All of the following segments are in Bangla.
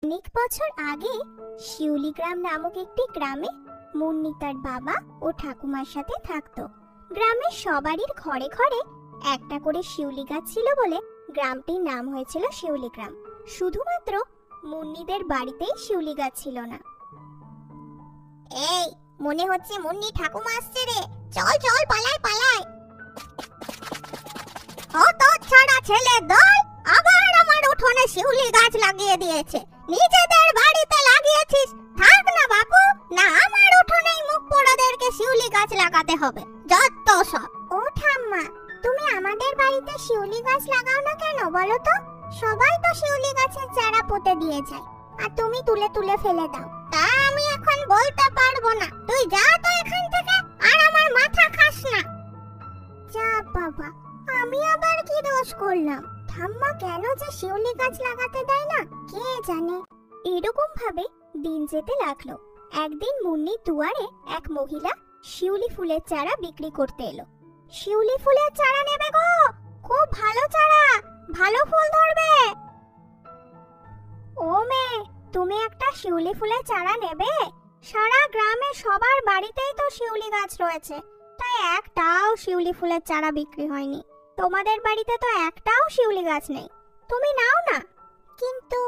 অনেক বছর আগে শিউলি গ্রাম নামক একটি গ্রামে মুন্নি তার বাবা ও ঠাকুমার সাথে থাকতো। গ্রামের সবারই ঘরে ঘরে একটা করে শিউলি গাছ ছিল বলে গ্রামটির নাম হয়েছিল শিউলি গ্রাম। শুধুমাত্র মুন্নিদের বাড়িতেই শিউলি গাছ ছিল না। এই, মনে হচ্ছে মুন্নি ঠাকুমা আসছে রে, চল চল পালাই পালাই। ও তো ছাড়া ছেলে দল আবার আমার উঠোনে শিউলি গাছ লাগিয়ে দিয়েছে। নিজেদের বাড়িতে লাগিয়েছিস, থাক না বাপু, না আমার উঠোনেই মুখ পোড়াদেরকে শিউলি গাছ লাগাতে হবে, যত সব। ও ঠাম্মা, তুমি আমাদের বাড়িতে শিউলি গাছ লাগাও না কেন বলো তো? সবাই তো শিউলি গাছের চারা পুঁতে দিয়ে যায়, আর তুমি তুলে তুলে ফেলে দাও। তা আমি এখন বলতে পারবো না, তুই যা তো এখান থেকে, আর আমার মাথা খাস না। যা বাবা, আমি আবার কি দোষ করলাম? ঠাম্মা কেন যে শিউলি গাছ লাগাতে দেয় না কে জানে। এরকম ভাবে দিন যেতে লাগলো। একদিন মুন্নির দুয়ারে এক মহিলা শিউলি ফুলের চারা বিক্রি করতে এলো। শিউলি ফুলের চারা নেবে গো? খুব ভালো চারা, ভালো ফুল ধরবে। ও মেয়ে, তুমি একটা শিউলি ফুলের চারা নেবে? সারা গ্রামে সবার বাড়িতেই তো শিউলি গাছ রয়েছে, তাই একটাও শিউলি ফুলের চারা বিক্রি হয়নি। তোমাদের বাড়িতে তো একটাও শিউলি গাছ নেই, তুমি নাও না। কিন্তু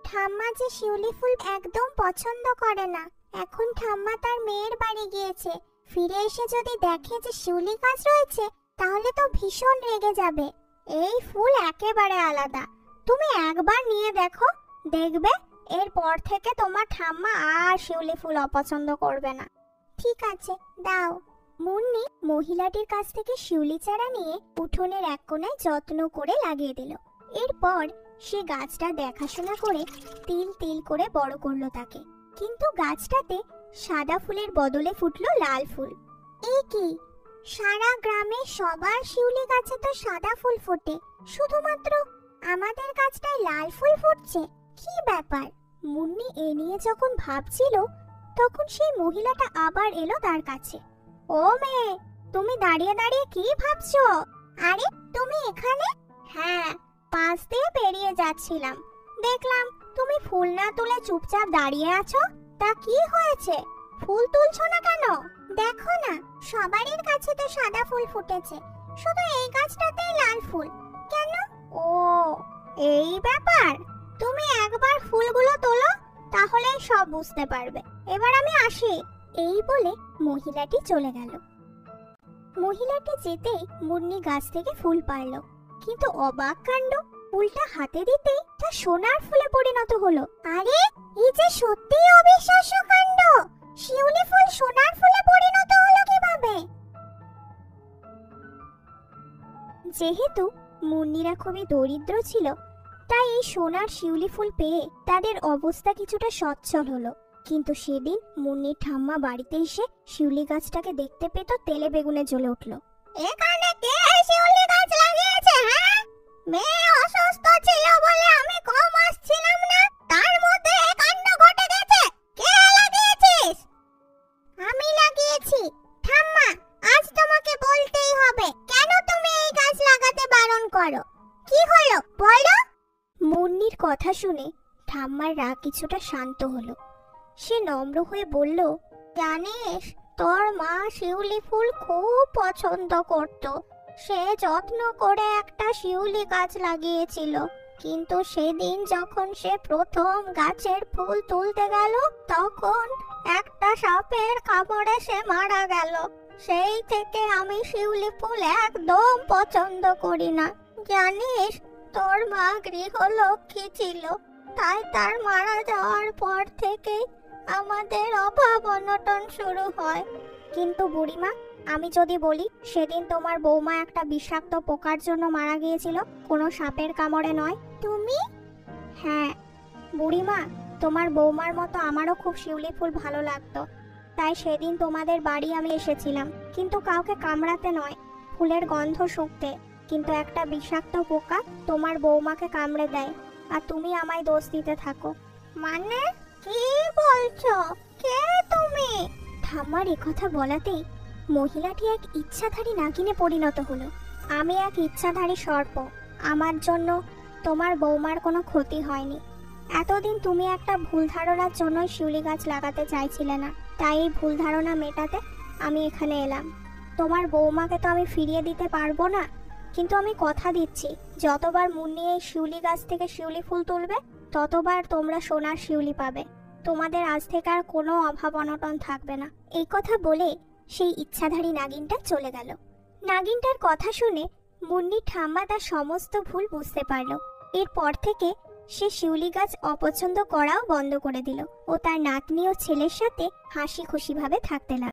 ঠাম্মা যে শিউলি ফুল একদম পছন্দ করে না। এখন ঠাম্মা তার মেয়ের বাড়ি গিয়েছে, ফিরে এসে যদি দেখে যে শিউলি গাছ রয়েছে তাহলে তো ভীষণ রেগে যাবে। এই ফুল একেবারে আলাদা, তুমি একবার নিয়ে দেখো, দেখবে এরপর থেকে তোমার ঠাম্মা আর শিউলি ফুল অপছন্দ করবে না। ঠিক আছে, দাও। মুন্নি মহিলাটির কাছ থেকে শিউলি চারা নিয়ে উঠোনের এক কোণায় যত্ন করে লাগিয়ে দিল। এরপর সে গাছটা দেখাশোনা করে তিল তিল করে বড় করলো তাকে। কিন্তু গাছটাতে সাদা ফুলের বদলে ফুটলো লাল ফুল। এ কি, সারা গ্রামে সবার শিউলি গাছে তো সাদা ফুল ফোটে, শুধুমাত্র আমাদের গাছটায় লাল ফুল ফুটছে, কি ব্যাপার? মুন্নি এ নিয়ে যখন ভাবছিল তখন সেই মহিলাটা আবার এলো তার কাছে। ও মেয়ে, তুমি দাঁড়িয়ে দাঁড়িয়ে কি ভাবছো? আরে তুমি এখানে? হ্যাঁ, পাশ দিয়ে পেরিয়ে যাচ্ছিলাম, দেখলাম তুমি ফুল না তুলে চুপচাপ দাঁড়িয়ে আছো। তা কি হয়েছে, ফুল তুলছো না কেন? দেখো না, সবারই কাছে তো সাদা ফুল ফুটেছে, শুধু এই গাছটাতেই লাল ফুল কেন? ও, এই ব্যাপার। তুমি একবার ফুলগুলো তোলো, তাহলে সব বুঝতে পারবে। এবার আমি আসি। এই বলে মহিলাটি চলে গেল। মহিলাটি যেতেই মুন্নি গাছ থেকে ফুল পারল, কিন্তু অবাক কাণ্ড, ফুলটা হাতে দিতেই তা সোনার ফুলে পরিণত হলো। আরে, এই যে সত্যিই অবিশ্বাস্য কাণ্ড! শিউলি ফুল সোনার ফুলে পরিণত হলো কিভাবে? যেহেতু মুন্নিরা খুবই দরিদ্র ছিল, তাই এই সোনার শিউলি ফুল পেয়ে তাদের অবস্থা কিছুটা সচ্ছল হলো। কিন্তু সেদিন মুন্নির ঠাম্মা বাড়িতে এসে শিউলি গাছটাকে দেখতে পেত তেলে বেগুনে জ্বলে উঠলো। এখানে কে শিউলি গাছ লাগিয়েছে? হ্যাঁ, মেয়ে অসুস্থ ছিল বলে আমি কম আসছিলাম না, তার মধ্যে এই কাণ্ড ঘটে গেছে। কে লাগিয়েছিস? আমি লাগিয়েছি। ঠাম্মা, আজ তোমাকে বলতেই হবে, কেন তুমি এই গাছ লাগাতে বারণ করো? কি হলো বলো? মুন্নির কথা শুনে ঠাম্মার রাগ কিছুটা শান্ত হলো। সে নম্র হয়ে বলল, জানিস, তোর মা শিউলি ফুল খুব পছন্দ করত, সে যত্ন করে একটা শিউলি গাছ লাগিয়েছিল। কিন্তু সেদিন যখন সে প্রথম গাছের ফুল তুলতে গেল, তখন একটা সাপের কামড়ে সে মারা গেল। সেই থেকে আমি শিউলি ফুল একদম পছন্দ করি না। জানিস, তোর মা গৃহলক্ষ্মী ছিল, তাই তার মারা যাওয়ার পর থেকে আমাদের অভাব অনটন শুরু হয়। কিন্তু বুড়িমা, আমি যদি বলি সেদিন তোমার বৌমা একটা বিষাক্ত পোকার জন্য মারা গিয়েছিল, কোনো সাপের কামড়ে নয়। তুমি? হ্যাঁ বুড়িমা, তোমার বৌমার মতো আমারও খুব শিউলি ফুল ভালো লাগতো, তাই সেদিন তোমাদের বাড়ি আমি এসেছিলাম, কিন্তু কাউকে কামড়াতে নয়, ফুলের গন্ধ শুঁকতে। কিন্তু একটা বিষাক্ত পোকা তোমার বৌমাকে কামড়ে দেয়, আর তুমি আমায় দোষ দিতে থাকো। মানে কি বলছো? কে তুমি? ঠাম্মার কথা বলাতেই মহিলাটি এক ইচ্ছাধারী নাগিনে পরিণত হলো। আমি এক ইচ্ছাধারী সর্প, আমার জন্য তোমার বৌমার কোনো ক্ষতি হয়নি, এতদিন তুমি একটা ভুল ধারণার জন্য শিউলি গাছ লাগাতে চাইছিলে না, তাই এই ভুল ধারণা মেটাতে আমি এখানে এলাম। তোমার বৌমাকে তো আমি ফিরিয়ে দিতে পারবো না, কিন্তু আমি কথা দিচ্ছি যতবার মুন্নি এই শিউলি গাছ থেকে শিউলি ফুল তুলবে ততবার তোমরা সোনার শিউলি পাবে। তোমাদের আজ থেকে আর কোনো অভাব অনটন থাকবে না। এই কথা বলে সেই ইচ্ছাধারী নাগিনটা চলে গেল। নাগিনটার কথা শুনে মুন্নি ঠাম্মা তার সমস্ত ভুল বুঝতে পারল। এরপর থেকে সে শিউলি গাছ অপছন্দ করাও বন্ধ করে দিল ও তার নাতনি ও ছেলের সাথে হাসি খুশিভাবে থাকতে লাগলো।